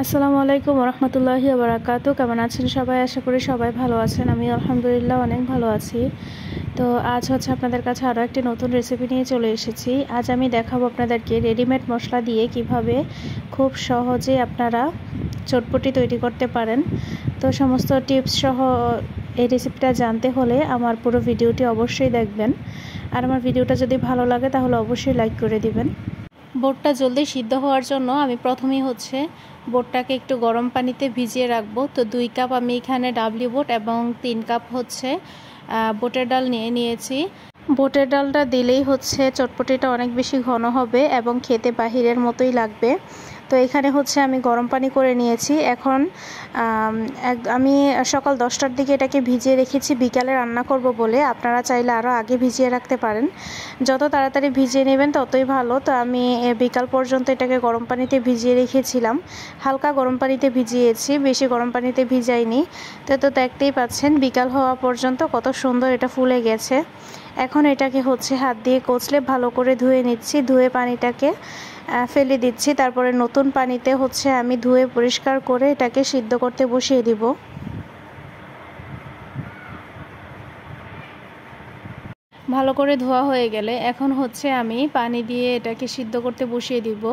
আসসালামু আলাইকুম রহমতুল্লাহি বারাকাতু। কেমন আছেন সবাই? আশা করি সবাই ভালো আছেন। আমি আলহামদুলিল্লাহ অনেক ভালো আছি। তো আজ হচ্ছে আপনাদের কাছে আরও একটি নতুন রেসিপি নিয়ে চলে এসেছি। আজ আমি দেখাবো আপনাদেরকে রেডিমেড মশলা দিয়ে কিভাবে খুব সহজে আপনারা চটপটি তৈরি করতে পারেন। তো সমস্ত টিপস সহ এই রেসিপিটা জানতে হলে আমার পুরো ভিডিওটি অবশ্যই দেখবেন। আর আমার ভিডিওটা যদি ভালো লাগে তাহলে অবশ্যই লাইক করে দিবেন। বোটটা জলদি সিদ্ধ হওয়ার জন্য আমি প্রথমেই হচ্ছে বোটটাকে একটু গরম পানিতে ভিজিয়ে রাখবো। তো 2 কাপ আমি এখানে ডাবলি বোট এবং 3 কাপ হচ্ছে বোটের ডাল নিয়েছি। বোটের ডালটা দিলেই হচ্ছে চটপটিটা অনেক বেশি ঘন হবে এবং খেতে বাহিরের মতোই লাগবে। তো এখানে হচ্ছে আমি গরম পানি করে নিয়েছি। এখন আমি সকাল 10টার দিকে এটাকে ভিজিয়ে রেখেছি বিকালে রান্না করব বলে। আপনারা চাইলে আরও আগে ভিজিয়ে রাখতে পারেন। যত তাড়াতাড়ি ভিজিয়ে নেবেন ততই ভালো। তো আমি বিকাল পর্যন্ত এটাকে গরম পানিতে ভিজিয়ে রেখেছিলাম। হালকা গরম পানিতে ভিজিয়েছি, বেশি গরম পানিতে ভিজাইনি। তো দেখতেই পাচ্ছেন বিকাল হওয়া পর্যন্ত কত সুন্দর এটা ফুলে গেছে। এখন এটাকে হচ্ছে হাত দিয়ে কচলে ভালো করে ধুয়ে নিচ্ছি। ধুয়ে পানিটাকে ফেলে দিচ্ছি। তারপরে নতুন পানিতে হচ্ছে আমি ধুয়ে পরিষ্কার করে এটাকে সিদ্ধ করতে বসিয়ে দিব। ভালো করে ধোয়া হয়ে গেলে এখন হচ্ছে আমি পানি দিয়ে এটাকে সিদ্ধ করতে বসিয়ে দিব।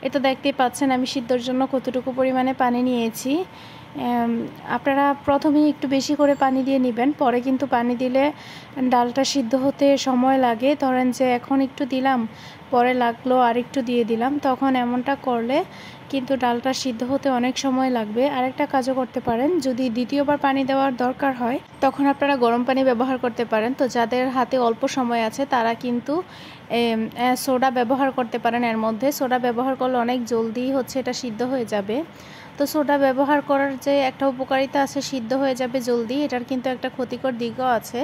এটা দেখতেই পাচ্ছেন আমি সিদ্ধর জন্য কতটুকু পরিমাণে পানি নিয়েছি। আপনারা প্রথমেই একটু বেশি করে পানি দিয়ে নেবেন, পরে কিন্তু পানি দিলে ডালটা সিদ্ধ হতে সময় লাগে। ধরেন যে এখন একটু দিলাম, পরে লাগলো আর একটু দিয়ে দিলাম, তখন এমনটা করলে কিন্তু ডালটা সিদ্ধ হতে অনেক সময় লাগবে। আরেকটা কাজও করতে পারেন, যদি দ্বিতীয়বার পানি দেওয়ার দরকার হয় তখন আপনারা গরম পানি ব্যবহার করতে পারেন। তো যাদের হাতে অল্প সময় আছে তারা কিন্তু সোডা ব্যবহার করতে পারেন। এর মধ্যে সোডা ব্যবহার করলে অনেক জলদি হচ্ছে এটা সিদ্ধ হয়ে যাবে। তো সোডা ব্যবহার করার যে একটা উপকারিতা আছে, সিদ্ধ হয়ে যাবে জলদি, এটার কিন্তু একটা ক্ষতিকর দিকও আছে।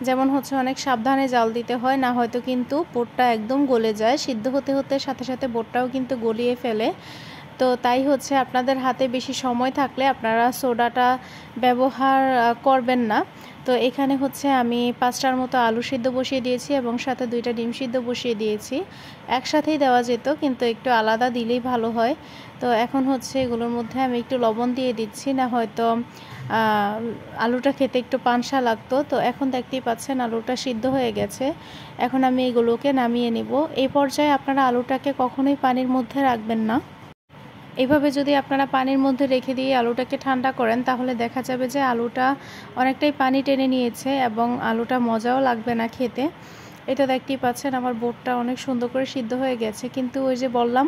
যেমন হচ্ছে অনেক সাবধানে জাল দিতে হয়, না হয়তো কিন্তু বোটটা একদম গলে যায়। সিদ্ধ হতে হতে সাথে সাথে বোটটাও কিন্তু গলিয়ে ফেলে। তো তাই হচ্ছে আপনাদের হাতে বেশি সময় থাকলে আপনারা সোডাটা ব্যবহার করবেন না। তো এখানে হচ্ছে আমি 5টার মতো আলু সিদ্ধ বসিয়ে দিয়েছি এবং সাথে 2টা ডিম সিদ্ধ বসিয়ে দিয়েছি। একসাথেই দেওয়া যেত কিন্তু একটু আলাদা দিলেই ভালো হয়। তো এখন হচ্ছে এগুলোর মধ্যে আমি একটু লবণ দিয়ে দিচ্ছি, না হয়তো আলুটা খেতে একটু পানসা লাগতো। তো এখন দেখতেই পাচ্ছেন আলুটা সিদ্ধ হয়ে গেছে। এখন আমি এগুলোকে নামিয়ে নিব। এই পর্যায়ে আপনারা আলুটাকে কখনোই পানির মধ্যে রাখবেন না। এভাবে যদি আপনারা পানির মধ্যে রেখে দিয়ে আলুটাকে ঠান্ডা করেন তাহলে দেখা যাবে যে আলুটা অনেকটাই পানি টেনে নিয়েছে এবং আলুটা মজাও লাগবে না খেতে। এটা দেখতেই পাচ্ছেন আমার বোটটা অনেক সুন্দর করে সিদ্ধ হয়ে গেছে, কিন্তু ওই যে বললাম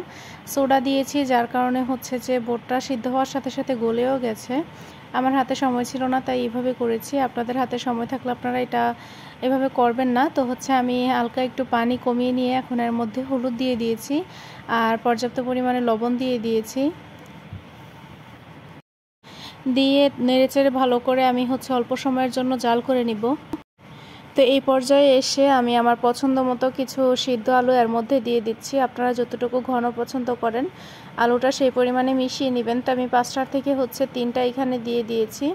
সোডা দিয়েছি যার কারণে হচ্ছে যে বোটটা সিদ্ধ হওয়ার সাথে সাথে গলেও গেছে। আমার হাতে সময় ছিল না তাই এইভাবে করেছি। আপনাদের হাতে সময় থাকলে আপনারা এটা এভাবে করবেন না। তো হচ্ছে আমি হালকা একটু পানি কমিয়ে নিয়ে এখন এর মধ্যে হলুদ দিয়ে দিয়েছি আর পর্যাপ্ত পরিমাণে লবণ দিয়ে দিয়েছি। দিয়ে নেড়েচেড়ে ভালো করে আমি হচ্ছে অল্প সময়ের জন্য জাল করে নিব। তো এই পর্যায়ে এসে আমি আমার পছন্দ মতো কিছু সিদ্ধ আলু এর মধ্যে দিয়ে দিচ্ছি। আপনারা যতটুকু ঘন পছন্দ করেন আলুটা সেই পরিমাণে মিশিয়ে নেবেন। তো আমি 5টার থেকে হচ্ছে 3টা এখানে দিয়ে দিয়েছি।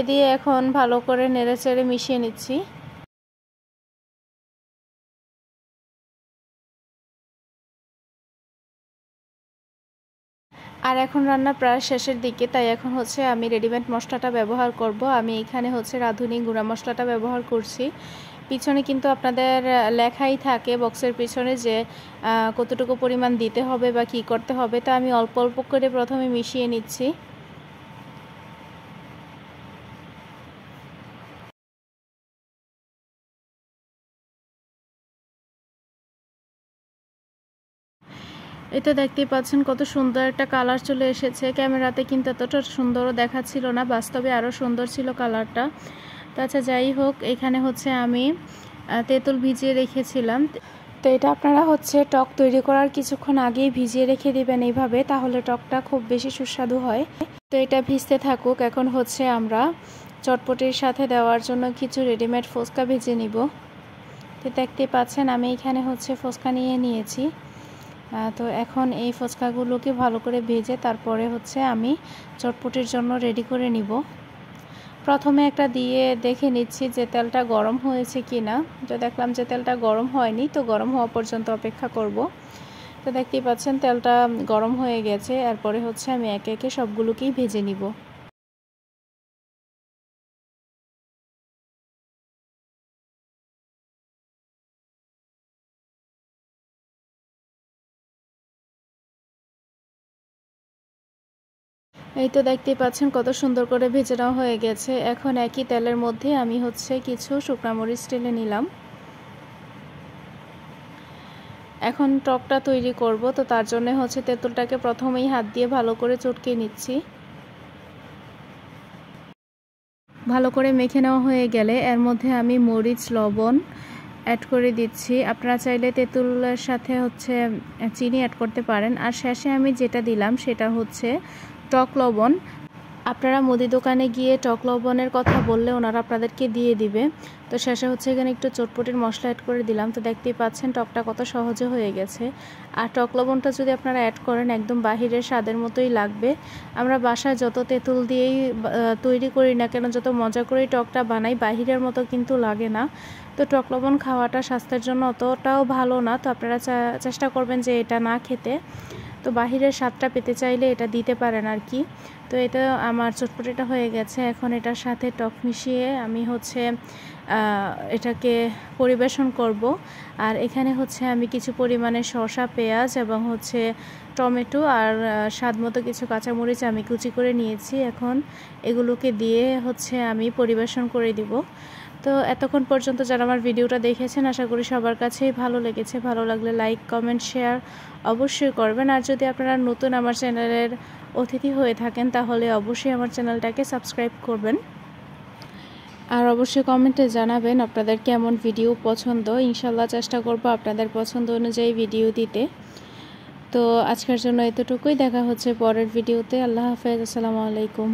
দিয়ে এখন ভালো করে নেড়েচেড়ে মিশিয়ে নিচ্ছি। আর এখন রান্না প্রায় শেষের দিকে, তাই এখন হচ্ছে আমি রেডিমেড মশলাটা ব্যবহার করব। আমি এখানে হচ্ছে রাঁধুনি গুঁড়া মশলাটা ব্যবহার করছি। পিছনে কিন্তু আপনাদের লেখাই থাকে বক্সের পিছনে যে কতটুকু পরিমাণ দিতে হবে বা কি করতে হবে। তা আমি অল্প অল্প করে প্রথমে মিশিয়ে নিচ্ছি। এই তো দেখতেই পাচ্ছেন কত সুন্দর একটা কালার চলে এসেছে। ক্যামেরাতে কিন্তু এতটা সুন্দরও দেখাচ্ছিল না, বাস্তবে আরও সুন্দর ছিল কালারটা। তো আচ্ছা যাই হোক, এখানে হচ্ছে আমি তেঁতুল ভিজিয়ে রেখেছিলাম। তো এটা আপনারা হচ্ছে টক তৈরি করার কিছুক্ষণ আগেই ভিজিয়ে রেখে দিবেন এইভাবে, তাহলে টকটা খুব বেশি সুস্বাদু হয়। তো এটা ভিজতে থাকুক। এখন হচ্ছে আমরা চটপটির সাথে দেওয়ার জন্য কিছু রেডিমেড ফুচকা ভেজে নিব। তো দেখতেই পাচ্ছেন আমি এখানে হচ্ছে ফুচকা নিয়ে নিয়েছি। তো এখন এই ফুচকাগুলোকে ভালো করে ভেজে তারপরে হচ্ছে আমি চটপটির জন্য রেডি করে নিব। প্রথমে একটা দিয়ে দেখে নিচ্ছি যে তেলটা গরম হয়েছে কি না। তো দেখলাম যে তেলটা গরম হয়নি, তো গরম হওয়া পর্যন্ত অপেক্ষা করব। তো দেখতেই পাচ্ছেন তেলটা গরম হয়ে গেছে। এরপরে হচ্ছে আমি একে একে সবগুলোকেই ভেজে নিব। এই তো দেখতেই পাচ্ছেন কত সুন্দর করে ভেজে নেওয়া হয়ে গেছে। এখন একই তেলের মধ্যে আমি হচ্ছে কিছু শুকনা মরিচ টেলে নিলাম। এখন টকটা তৈরি করব, তো তার জন্য হচ্ছে তেঁতুলটাকে প্রথমেই হাত দিয়ে ভালো করে চটকে নিচ্ছি। ভালো করে মেখে নেওয়া হয়ে গেলে এর মধ্যে আমি মরিচ, লবণ অ্যাড করে দিচ্ছি। আপনারা চাইলে তেঁতুলের সাথে হচ্ছে চিনি অ্যাড করতে পারেন। আর শেষে আমি যেটা দিলাম সেটা হচ্ছে টক লবণ। আপনারা মুদি দোকানে গিয়ে টক লবণের কথা বললে ওনারা আপনাদেরকে দিয়ে দিবে। তো শেষে হচ্ছে এখানে একটু চটপটির মশলা অ্যাড করে দিলাম। তো দেখতেই পাচ্ছেন টকটা কত সহজে হয়ে গেছে। আর টক লবণটা যদি আপনারা অ্যাড করেন একদম বাহিরের স্বাদের মতোই লাগবে। আমরা বাসায় যত তেঁতুল দিয়েই তৈরি করি না কেন, যত মজা করেই টকটা বানাই, বাহিরের মতো কিন্তু লাগে না। তো টক লবণ খাওয়াটা স্বাস্থ্যের জন্য অতটাও ভালো না। তো আপনারা চেষ্টা করবেন যে এটা না খেতে। তো বাহিরের স্বাদটা পেতে চাইলে এটা দিতে পারেন আর কি। তো এটা আমার চটপটিটা হয়ে গেছে। এখন এটার সাথে টক মিশিয়ে আমি হচ্ছে এটাকে পরিবেশন করব। আর এখানে হচ্ছে আমি কিছু পরিমাণে শসা, পেঁয়াজ এবং হচ্ছে টমেটো আর স্বাদ মতো কিছু কাঁচামরিচ আমি কুচি করে নিয়েছি। এখন এগুলোকে দিয়ে হচ্ছে আমি পরিবেশন করে দিব। তো এতক্ষণ পর্যন্ত যারা আমার ভিডিওটা দেখেছেন আশা করি সবার কাছেই ভালো লেগেছে। ভালো লাগলে লাইক, কমেন্ট, শেয়ার অবশ্যই করবেন। আর যদি আপনারা নতুন আমার চ্যানেলের অতিথি হয়ে থাকেন তাহলে অবশ্যই আমার চ্যানেলটাকে সাবস্ক্রাইব করবেন। আর অবশ্যই কমেন্টে জানাবেন আপনাদের কেমন ভিডিও পছন্দ। ইনশাল্লাহ চেষ্টা করব আপনাদের পছন্দ অনুযায়ী ভিডিও দিতে। তো আজকের জন্য এতটুকুই। দেখা হচ্ছে পরের ভিডিওতে। আল্লাহ হাফেজ। আসসালামু আলাইকুম।